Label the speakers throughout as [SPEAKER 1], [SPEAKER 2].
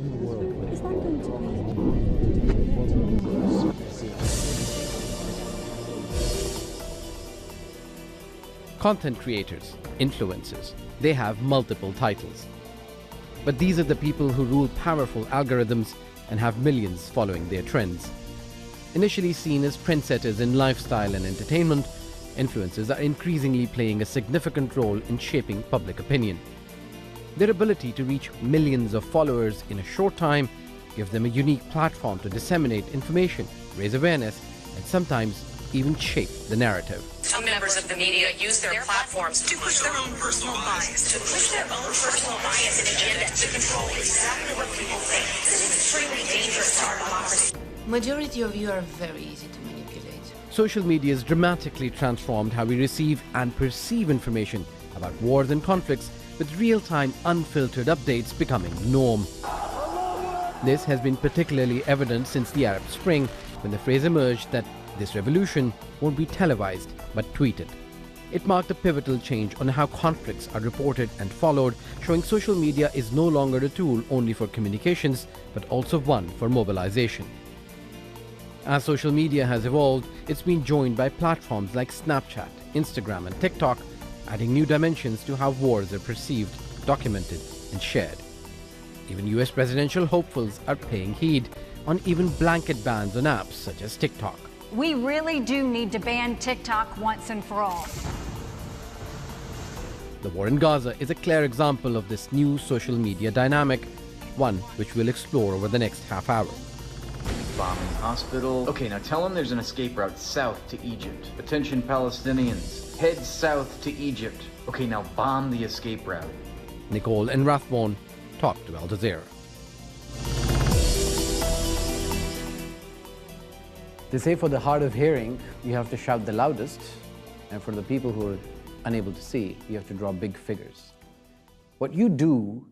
[SPEAKER 1] Is that going to be?
[SPEAKER 2] Content creators, influencers, they have multiple titles. But these are the people who rule powerful algorithms and have millions following their trends. Initially seen as trendsetters in lifestyle and entertainment, influencers are increasingly playing a significant role in shaping public opinion. Their ability to reach millions of followers in a short time gives them a unique platform to disseminate information, raise awareness, and sometimes even shape the narrative.
[SPEAKER 3] Some members of the media use their platforms to push their own personal bias, and agenda to control exactly what people think. This is extremely dangerous to our democracy.
[SPEAKER 4] Majority of you are very easy to manipulate.
[SPEAKER 2] Social media has dramatically transformed how we receive and perceive information about wars and conflicts, with real-time, unfiltered updates becoming the norm. This has been particularly evident since the Arab Spring, when the phrase emerged that this revolution won't be televised but tweeted. It marked a pivotal change on how conflicts are reported and followed, showing social media is no longer a tool only for communications, but also one for mobilization. As social media has evolved, it's been joined by platforms like Snapchat, Instagram, and TikTok, adding new dimensions to how wars are perceived, documented, and shared. Even US presidential hopefuls are paying heed on even blanket bans on apps such as TikTok.
[SPEAKER 5] We really do need to ban TikTok once and for all.
[SPEAKER 2] The war in Gaza is a clear example of this new social media dynamic, one which we'll explore over the next half hour.
[SPEAKER 6] Bombing hospital. Okay, now tell them there's an escape route south to Egypt. Attention Palestinians, head south to Egypt. Okay, now bomb the escape route.
[SPEAKER 2] Nicole and Rathbone talk to Al Jazeera.
[SPEAKER 7] They say for the hard of hearing, you have to shout the loudest, and for the people who are unable to see, you have to draw big figures. What you do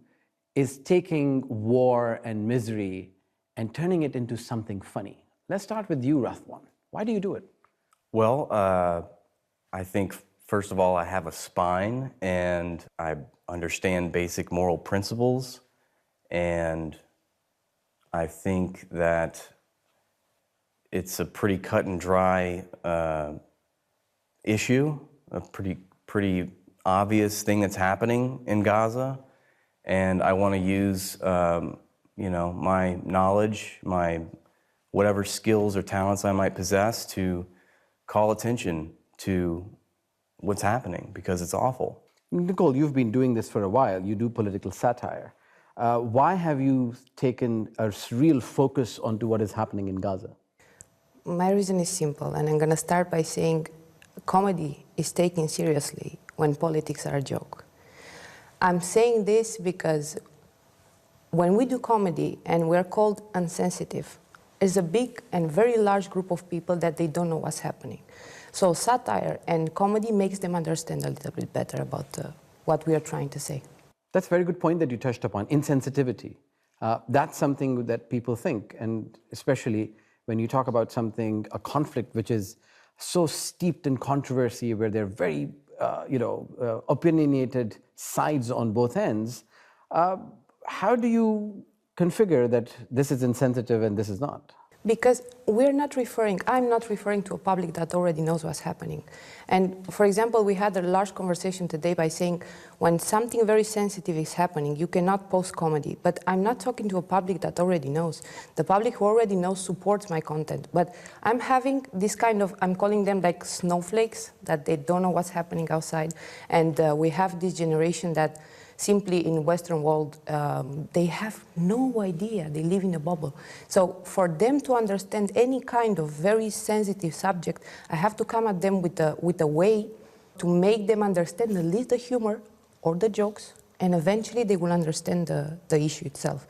[SPEAKER 7] is taking war and misery and turning it into something funny. Let's start with you, Rathwan. Why do you do it?
[SPEAKER 8] Well, I think, first of all, I have a spine, and I understand basic moral principles, and I think that it's a pretty cut and dry issue, a pretty obvious thing that's happening in Gaza, and I want to use my knowledge, my whatever skills or talents I might possess to call attention to what's happening, because it's awful.
[SPEAKER 7] Nicole, you've been doing this for a while. You do political satire. Why have you taken a real focus onto what is happening in Gaza?
[SPEAKER 4] My reason is simple, and I'm going to start by saying comedy is taken seriously when politics are a joke. I'm saying this because when we do comedy and we're called insensitive, there's a big and very large group of people that they don't know what's happening. So satire and comedy makes them understand a little bit better about what we are trying to say.
[SPEAKER 7] That's a very good point that you touched upon, insensitivity. That's something that people think, and especially when you talk about something, a conflict which is so steeped in controversy, where there are very, opinionated sides on both ends, how do you configure that this is insensitive and this is not?
[SPEAKER 4] Because I'm not referring to a public that already knows what's happening. And for example, we had a large conversation today by saying when something very sensitive is happening, you cannot post comedy. But I'm not talking to a public that already knows. The public who already knows supports my content. But I'm having this kind of, I'm calling them like snowflakes, that they don't know what's happening outside. And we have this generation that simply in Western world, they have no idea. They live in a bubble. So for them to understand any kind of very sensitive subject, I have to come at them with a way to make them understand at least the humor or the jokes, and eventually they will understand the issue itself.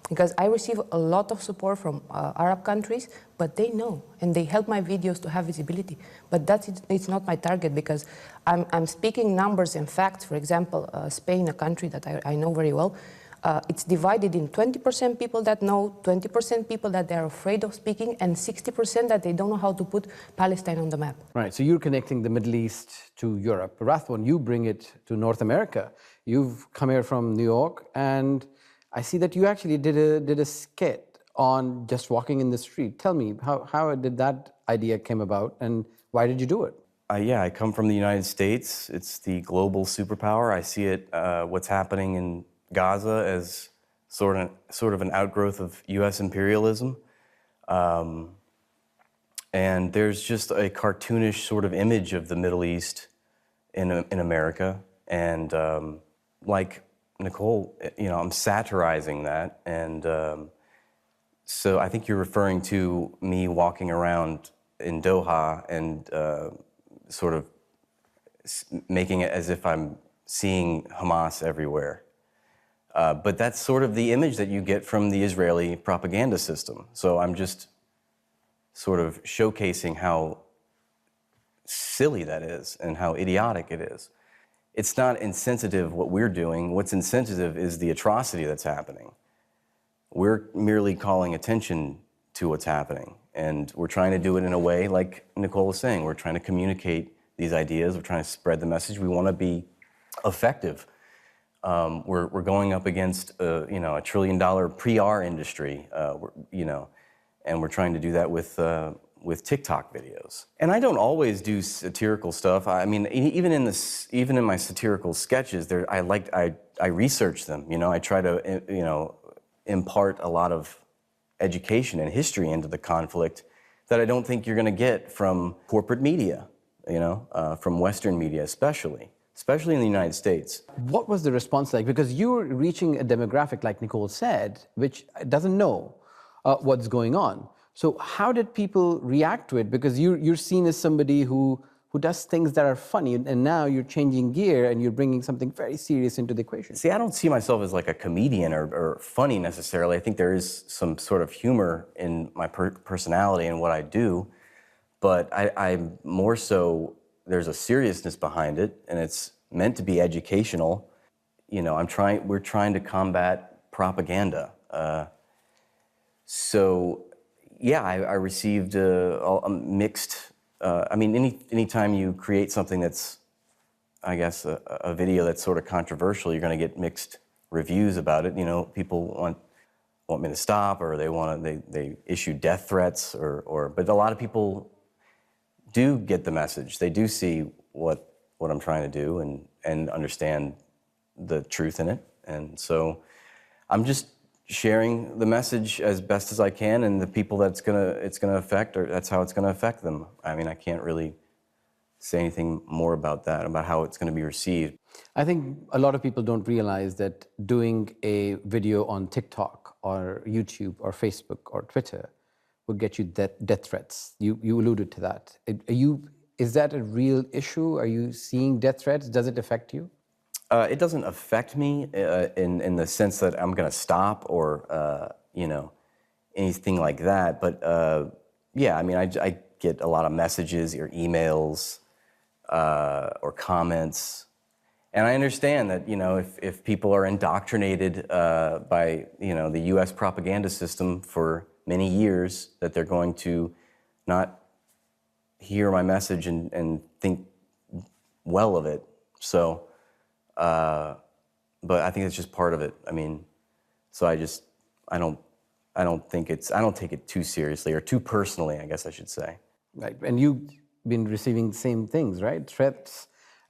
[SPEAKER 4] Because I receive a lot of support from Arab countries, but they know, and they help my videos to have visibility. But it's not my target, because I'm speaking numbers and facts. For example, Spain, a country that I know very well, it's divided in 20% people that know, 20% people that they're afraid of speaking, and 60% that they don't know how to put Palestine on the map.
[SPEAKER 7] Right, so you're connecting the Middle East to Europe. Rathwan, you bring it to North America. You've come here from New York, and I see that you actually did a skit on just walking in the street. Tell me, how did that idea came about, and why did you do it?
[SPEAKER 8] Yeah, I come from the United States. It's the global superpower. I see it, what's happening in Gaza as sort of an outgrowth of U.S. imperialism. And there's just a cartoonish sort of image of the Middle East in America. And like Nicole, I'm satirizing that. And so I think you're referring to me walking around in Doha and sort of making it as if I'm seeing Hamas everywhere. But that's sort of the image that you get from the Israeli propaganda system. So I'm just sort of showcasing how silly that is and how idiotic it is. It's not insensitive what we're doing. What's insensitive is the atrocity that's happening. We're merely calling attention to what's happening. And we're trying to do it in a way, like Nicole was saying, we're trying to communicate these ideas, we're trying to spread the message. We want to be effective. We're going up against a $1 trillion PR industry, and we're trying to do that with TikTok videos. And I don't always do satirical stuff. I mean, even in my satirical sketches, I research them. I try to impart a lot of education and history into the conflict that I don't think you're going to get from corporate media, from Western media especially in the United States.
[SPEAKER 7] What was the response like? Because you're reaching a demographic, like Nicole said, which doesn't know what's going on. So how did people react to it? Because you're seen as somebody who does things that are funny, and now you're changing gear and you're bringing something very serious into the equation.
[SPEAKER 8] See, I don't see myself as like a comedian or funny necessarily. I think there is some sort of humor in my personality and what I do, but I'm more so, there's a seriousness behind it, and it's meant to be educational. We're trying to combat propaganda. So, yeah, I received a mixed. Anytime you create something that's, I guess, a video that's sort of controversial, you're going to get mixed reviews about it. People want me to stop, or they issue death threats, but a lot of people do get the message. They do see what I'm trying to do and understand the truth in it. And so I'm just sharing the message as best as I can, and the people it's gonna affect, or that's how it's gonna affect them. I mean, I can't really say anything more about that, about how it's gonna be received.
[SPEAKER 7] I think a lot of people don't realize that doing a video on TikTok or YouTube or Facebook or Twitter will get you death threats. You alluded to that. Is that a real issue? Are you seeing death threats? Does it affect you?
[SPEAKER 8] It doesn't affect me in the sense that I'm going to stop or, anything like that. But, yeah, I mean, I get a lot of messages or emails or comments. And I understand that, if people are indoctrinated by, the U.S. propaganda system for many years, that they're going to not hear my message and think well of it. So, but I think it's just part of it. I mean, so I don't take it too seriously or too personally, I guess I should say.
[SPEAKER 7] Right, and you've been receiving the same things, right? Threats,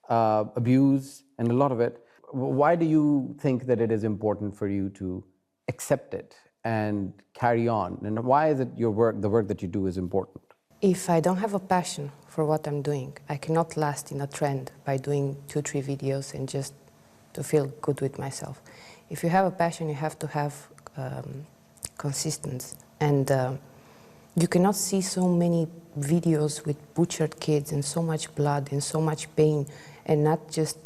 [SPEAKER 7] abuse, and a lot of it. Why do you think that it is important for you to accept it and carry on? And why is it the work that you do is important?
[SPEAKER 4] If I don't have a passion for what I'm doing, I cannot last in a trend by doing 2-3 videos and just to feel good with myself. If you have a passion, you have to have consistency. And you cannot see so many videos with butchered kids and so much blood and so much pain and not just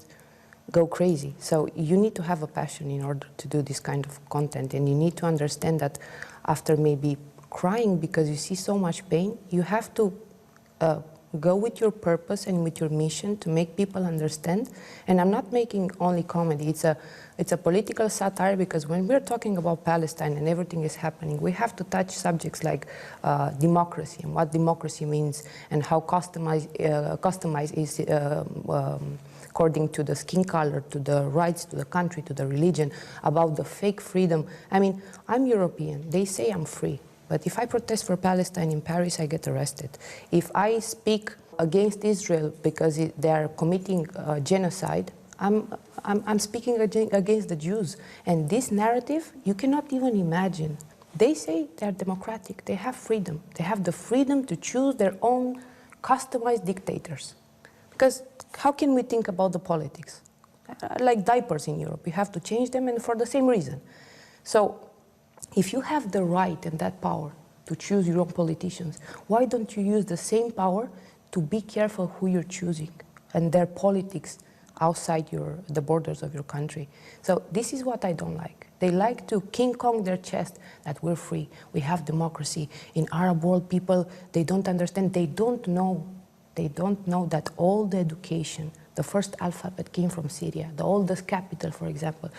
[SPEAKER 4] go crazy. So you need to have a passion in order to do this kind of content, and you need to understand that after maybe crying because you see so much pain, you have to Go with your purpose and with your mission to make people understand. And I'm not making only comedy. It's a political satire, because when we're talking about Palestine and everything is happening, we have to touch subjects like democracy and what democracy means and how customized is according to the skin color, to the rights, to the country, to the religion, about the fake freedom. I mean, I'm European. They say I'm free. But if I protest for Palestine in Paris, I get arrested. If I speak against Israel because they are committing genocide, I'm speaking against the Jews. And this narrative, you cannot even imagine. They say they're democratic, they have freedom. They have the freedom to choose their own customized dictators. Because how can we think about the politics? Like diapers in Europe, you have to change them, and for the same reason. So if you have the right and that power to choose your own politicians, why don't you use the same power to be careful who you're choosing and their politics outside the borders of your country? So this is what I don't like. They like to King Kong their chest that we're free, we have democracy. In Arab world, people, they don't understand, they don't know that all the education, the first alphabet came from Syria, the oldest capital, for example.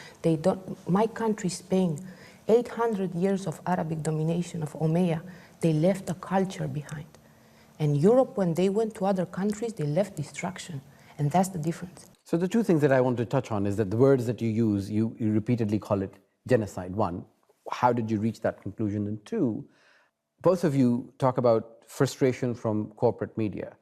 [SPEAKER 4] My country, Spain, 800 years of Arabic domination of Umayyad, they left a culture behind. And Europe, when they went to other countries, they left destruction. And that's the difference.
[SPEAKER 7] So the two things that I want to touch on is that the words that you use, you repeatedly call it genocide. One, how did you reach that conclusion? And two, both of you talk about frustration from corporate media.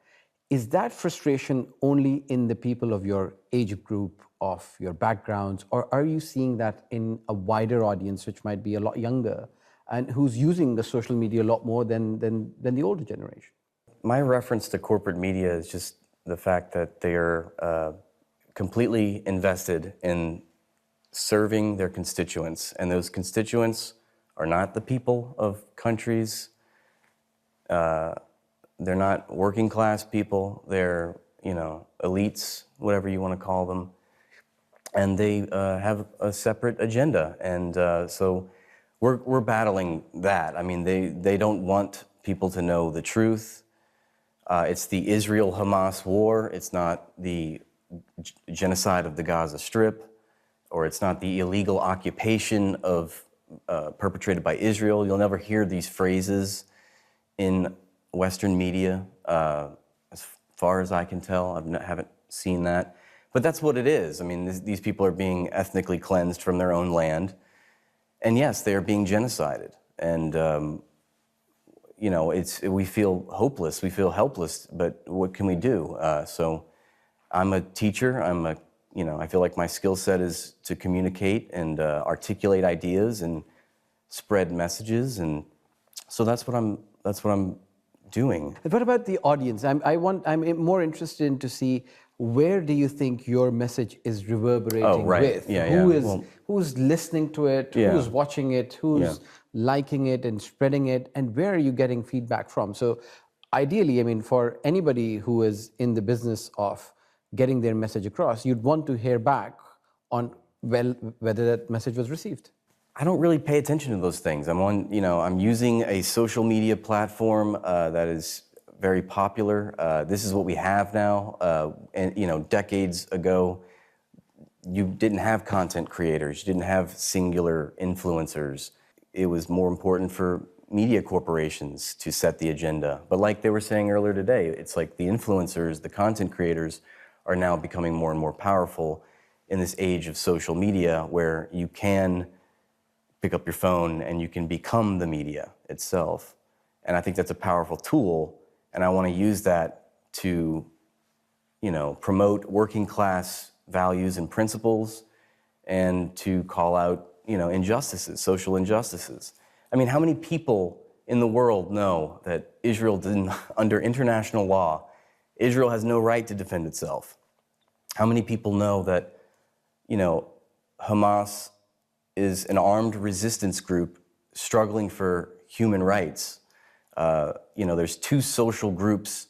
[SPEAKER 7] Is that frustration only in the people of your age group, of your backgrounds, or are you seeing that in a wider audience, which might be a lot younger, and who's using the social media a lot more than the older generation?
[SPEAKER 8] My reference to corporate media is just the fact that they are completely invested in serving their constituents, and those constituents are not the people of countries. They're not working class people. They're, elites, whatever you want to call them. And they have a separate agenda. And so we're battling that. I mean, they don't want people to know the truth. It's the Israel-Hamas war. It's not the genocide of the Gaza Strip, or it's not the illegal occupation perpetrated by Israel. You'll never hear these phrases in Western media, as far as I can tell. I haven't seen that. But that's what it is. I mean, these people are being ethnically cleansed from their own land. And yes, they are being genocided. And, we feel hopeless, we feel helpless, but what can we do? So I'm a teacher. I feel like my skill set is to communicate and articulate ideas and spread messages. And so that's what I'm doing.
[SPEAKER 7] What about the audience? I'm more interested in to see, where do you think your message is reverberating with? Who's listening to it? Who's watching it? Who's liking it and spreading it? And where are you getting feedback from? So ideally, for anybody who is in the business of getting their message across, you'd want to hear back on whether that message was received.
[SPEAKER 8] I don't really pay attention to those things. I'm using a social media platform that is very popular. This is what we have now. And decades ago, you didn't have content creators. You didn't have singular influencers. It was more important for media corporations to set the agenda. But like they were saying earlier today, it's like the influencers, the content creators are now becoming more and more powerful in this age of social media, where you can pick up your phone and you can become the media itself. And I think that's a powerful tool, and I want to use that to, promote working class values and principles, and to call out, injustices, social injustices. How many people in the world know that Israel didn't, under international law, Israel has no right to defend itself? How many people know that, Hamas is an armed resistance group struggling for human rights? There's two social groups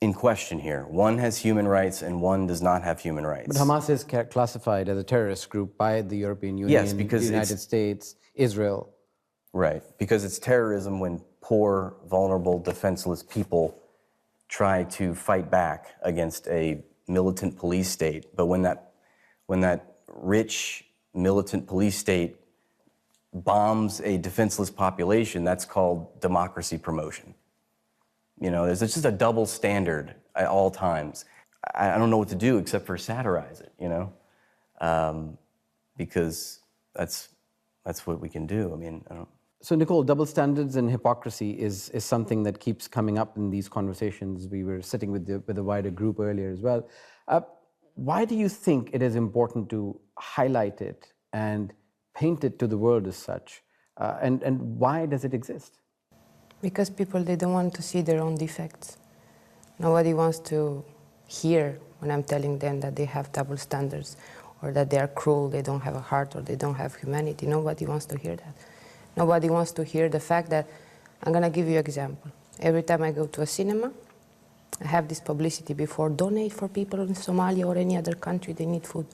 [SPEAKER 8] in question here. One has human rights and one does not have human rights.
[SPEAKER 7] But Hamas is classified as a terrorist group by the European Union,
[SPEAKER 8] because
[SPEAKER 7] the United States, Israel.
[SPEAKER 8] Right, because it's terrorism when poor, vulnerable, defenseless people try to fight back against a militant police state. But when that rich militant police state bombs a defenseless population, that's called democracy promotion. You know, there's just a double standard at all times. I don't know what to do except for satirize it, you know, because that's what we can do. I mean, I don't.
[SPEAKER 7] So, Nicole, double standards and hypocrisy is something that keeps coming up in these conversations. We were sitting with the wider group earlier as well. Why do you think it is important to highlight it and paint it to the world as such? And why does it exist?
[SPEAKER 4] Because people, they don't want to see their own defects. Nobody wants to hear when I'm telling them that they have double standards or that they are cruel, they don't have a heart, or they don't have humanity. Nobody wants to hear that. Nobody wants to hear the fact that, I'm going to give you an example. Every time I go to a cinema, I have this publicity before, donate for people in Somalia or any other country, they need food.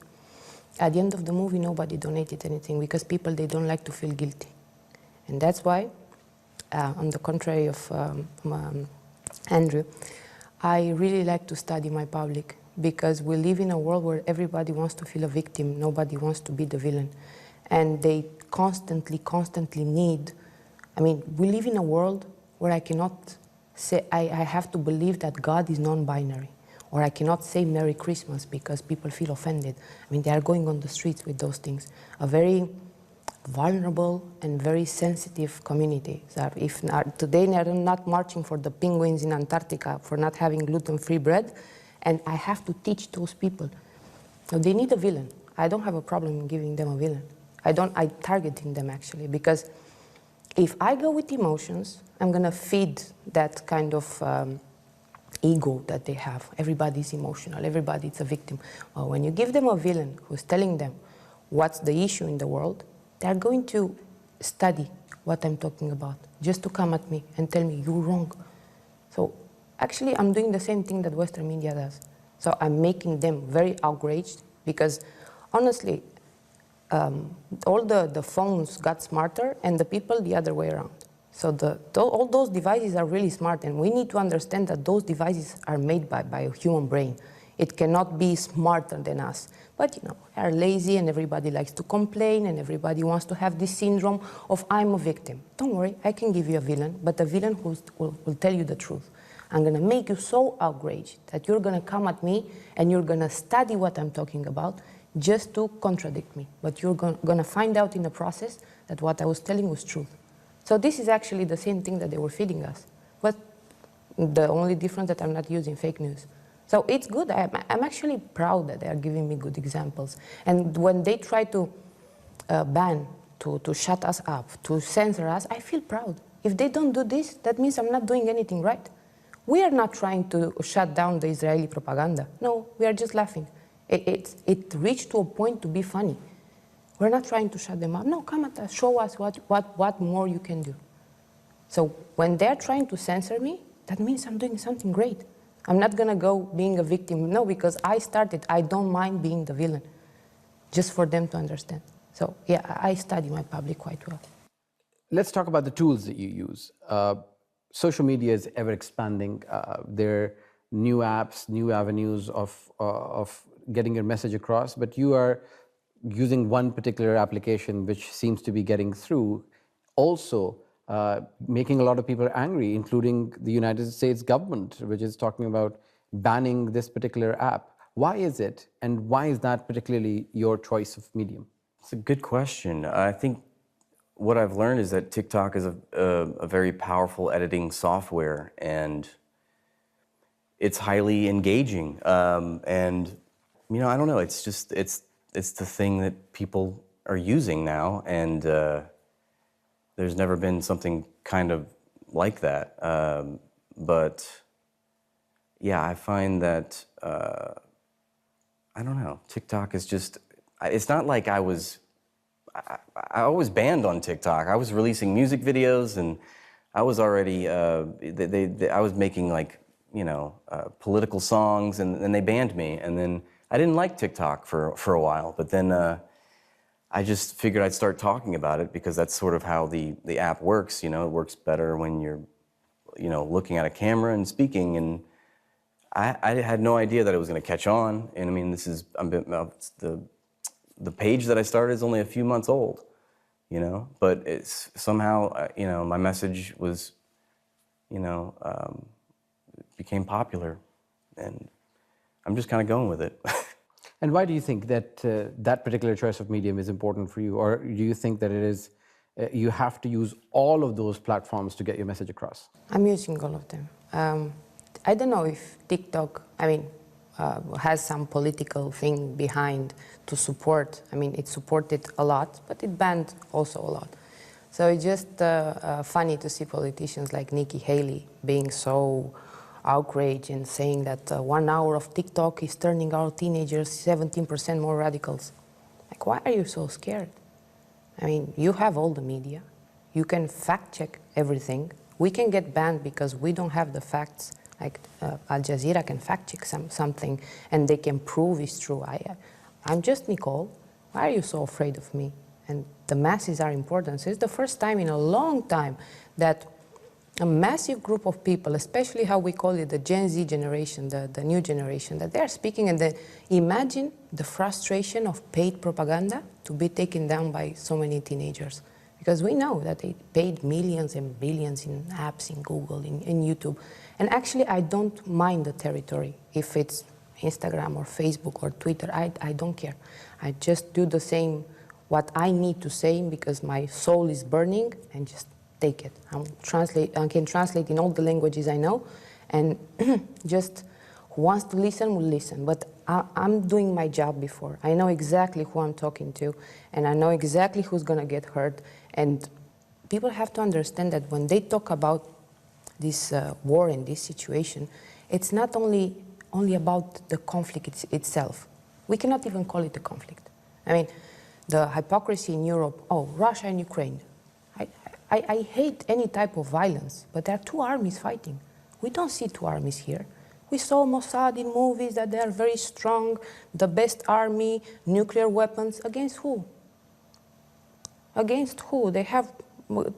[SPEAKER 4] At the end of the movie, nobody donated anything because people, they don't like to feel guilty. And that's why, on the contrary of Andrew, I really like to study my public, because we live in a world where everybody wants to feel a victim, nobody wants to be the villain. And they constantly need, I mean, we live in a world where I cannot say, I have to believe that God is non-binary, or I cannot say Merry Christmas because people feel offended. I mean, they are going on the streets with those things. A very vulnerable and very sensitive community. So if not, today they're not marching for the penguins in Antarctica for not having gluten-free bread, and I have to teach those people. So they need a villain. I don't have a problem in giving them a villain. I targeting them actually, because if I go with emotions, I'm gonna feed that kind of ego that they have. Everybody's emotional, everybody's a victim. Well, when you give them a villain who's telling them what's the issue in the world, they're going to study what I'm talking about, just to come at me and tell me, you're wrong. So actually, I'm doing the same thing that Western media does. So I'm making them very outraged, because honestly, all the phones got smarter and the people the other way around. So all those devices are really smart, and we need to understand that those devices are made by a human brain. It cannot be smarter than us. But, you know, we are lazy and everybody likes to complain and everybody wants to have this syndrome of I'm a victim. Don't worry, I can give you a villain, but a villain who will tell you the truth. I'm going to make you so outraged that you're going to come at me and you're going to study what I'm talking about just to contradict me. But you're going to find out in the process that what I was telling was truth. So this is actually the same thing that they were feeding us. But the only difference that I'm not using fake news. So it's good. I'm actually proud that they are giving me good examples. And when they try to ban, to shut us up, to censor us, I feel proud. If they don't do this, that means I'm not doing anything right. We are not trying to shut down the Israeli propaganda. No, we are just laughing. It reached to a point to be funny. We're not trying to shut them up. No, come at us, show us what more you can do. So when they're trying to censor me, that means I'm doing something great. I'm not going to go being a victim. No, because I started. I don't mind being the villain, just for them to understand. So, yeah, I study my public quite well.
[SPEAKER 7] Let's talk about the tools that you use. Social media is ever expanding. There are new apps, new avenues of getting your message across, but you are using one particular application which seems to be getting through, also making a lot of people angry, including the United States government, which is talking about banning this particular app. Why is it, and why is that particularly your choice of medium?
[SPEAKER 8] It's a good question. I think what I've learned is that TikTok is a very powerful editing software, and it's highly engaging. And you know, I don't know. It's just it's the thing that people are using now, and there's never been something kind of like that. But yeah, I find that I don't know. TikTok is just. It's not like I was banned on TikTok. I was releasing music videos, and I was already, I was making like, you know, political songs, and they banned me. And then I didn't like TikTok for a while, but then I just figured I'd start talking about it, because that's sort of how the app works. You know, it works better when you're, you know, looking at a camera and speaking. And I had no idea that it was going to catch on. And I mean, the page that I started is only a few months old, you know, but it's somehow, you know, my message was, you know, became popular, and I'm just kind of going with it.
[SPEAKER 7] And why do you think that that particular choice of medium is important for you? Or do you think that it is, you have to use all of those platforms to get your message across?
[SPEAKER 4] I'm using all of them. I don't know if TikTok, has some political thing behind to support. I mean, it supported a lot, but it banned also a lot. So it's just funny to see politicians like Nikki Haley being so outraged and saying that 1 hour of TikTok is turning our teenagers 17% more radicals. Like, why are you so scared? I mean, you have all the media. You can fact check everything. We can get banned because we don't have the facts. Like Al Jazeera can fact check something and they can prove it's true. I'm just Nicole. Why are you so afraid of me? And the masses are important. So it's the first time in a long time that a massive group of people, especially how we call it the Gen Z generation, the new generation, that they're speaking, and imagine the frustration of paid propaganda to be taken down by so many teenagers. Because we know that they paid millions and billions in apps, in Google, in YouTube. And actually, I don't mind the territory. If it's Instagram or Facebook or Twitter, I don't care. I just do the same, what I need to say, because my soul is burning, and just take it. I can translate in all the languages I know, and just who wants to listen will listen. But I'm doing my job before. I know exactly who I'm talking to, and I know exactly who's going to get hurt. And people have to understand that when they talk about this war and this situation, it's not only about the conflict itself. We cannot even call it a conflict. I mean, the hypocrisy in Europe, oh, Russia and Ukraine. I hate any type of violence, but there are two armies fighting. We don't see two armies here. We saw Mossad in movies that they are very strong, the best army, nuclear weapons. Against who? Against who? They have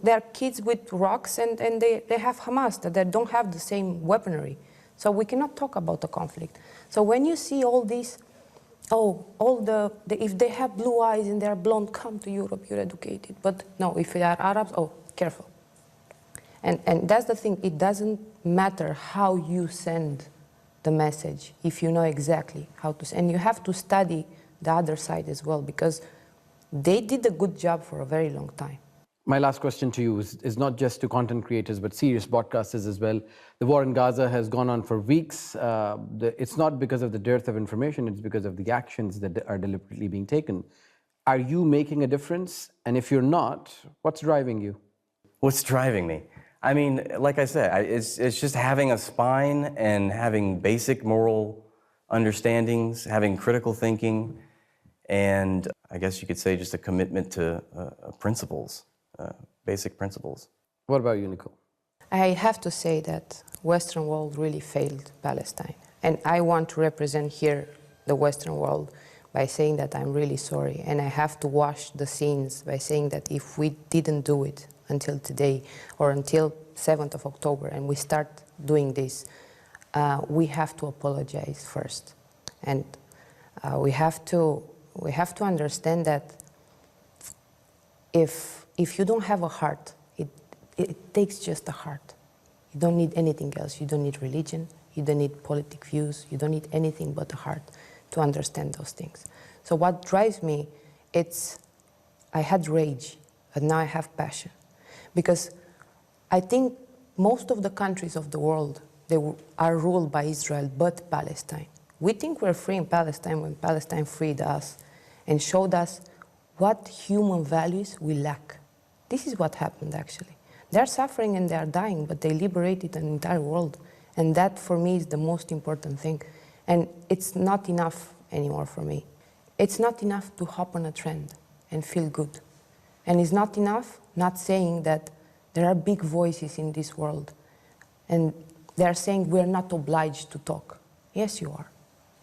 [SPEAKER 4] their kids with rocks, and they have Hamas that they don't have the same weaponry. So we cannot talk about a conflict. So when you see all these, if they have blue eyes and they're blonde, come to Europe, you're educated. But no, if they are Arabs, oh, careful. And that's the thing, it doesn't matter how you send the message if you know exactly how to send. And you have to study the other side as well, because they did a good job for a very long time.
[SPEAKER 7] My last question to you is not just to content creators, but serious broadcasters as well. The war in Gaza has gone on for weeks. It's not because of the dearth of information, it's because of the actions that are deliberately being taken. Are you making a difference? And if you're not, what's driving you?
[SPEAKER 8] What's driving me? I mean, like I said, it's just having a spine and having basic moral understandings, having critical thinking, and I guess you could say just a commitment to principles. Basic principles.
[SPEAKER 7] What about you, Nicole?
[SPEAKER 4] I have to say that Western world really failed Palestine. And I want to represent here the Western world by saying that I'm really sorry. And I have to wash the sins by saying that if we didn't do it until today or until 7th of October and we start doing this, we have to apologize first. And we have to understand that if you don't have a heart, it takes just a heart. You don't need anything else. You don't need religion. You don't need politic views. You don't need anything but a heart to understand those things. So what drives me, I had rage, but now I have passion. Because I think most of the countries of the world, they are ruled by Israel, but Palestine. We think we're free in Palestine when Palestine freed us and showed us what human values we lack. This is what happened, actually. They're suffering and they're dying, but they liberated an entire world. And that, for me, is the most important thing. And it's not enough anymore for me. It's not enough to hop on a trend and feel good. And it's not enough not saying that there are big voices in this world. And they're saying we're not obliged to talk. Yes, you are.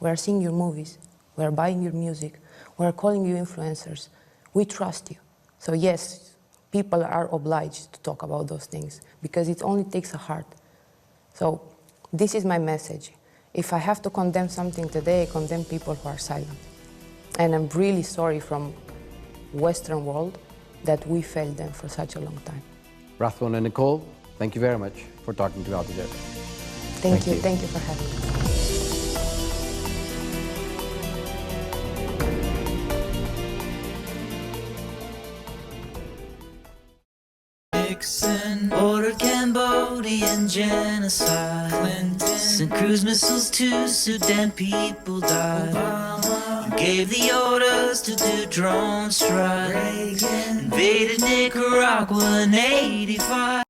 [SPEAKER 4] We're seeing your movies. We're buying your music. We're calling you influencers. We trust you. So yes, people are obliged to talk about those things because it only takes a heart. So this is my message. If I have to condemn something today, I condemn people who are silent. And I'm really sorry from Western world that we failed them for such a long time.
[SPEAKER 7] Rathbone and Nicole, thank you very much for talking to Al Jazeera.
[SPEAKER 4] Thank you. Thank you for having me.
[SPEAKER 9] Nixon ordered Cambodian genocide. Sent cruise missiles to Sudan, people died. Obama gave the orders to do drone strikes. Invaded Nicaragua in '85.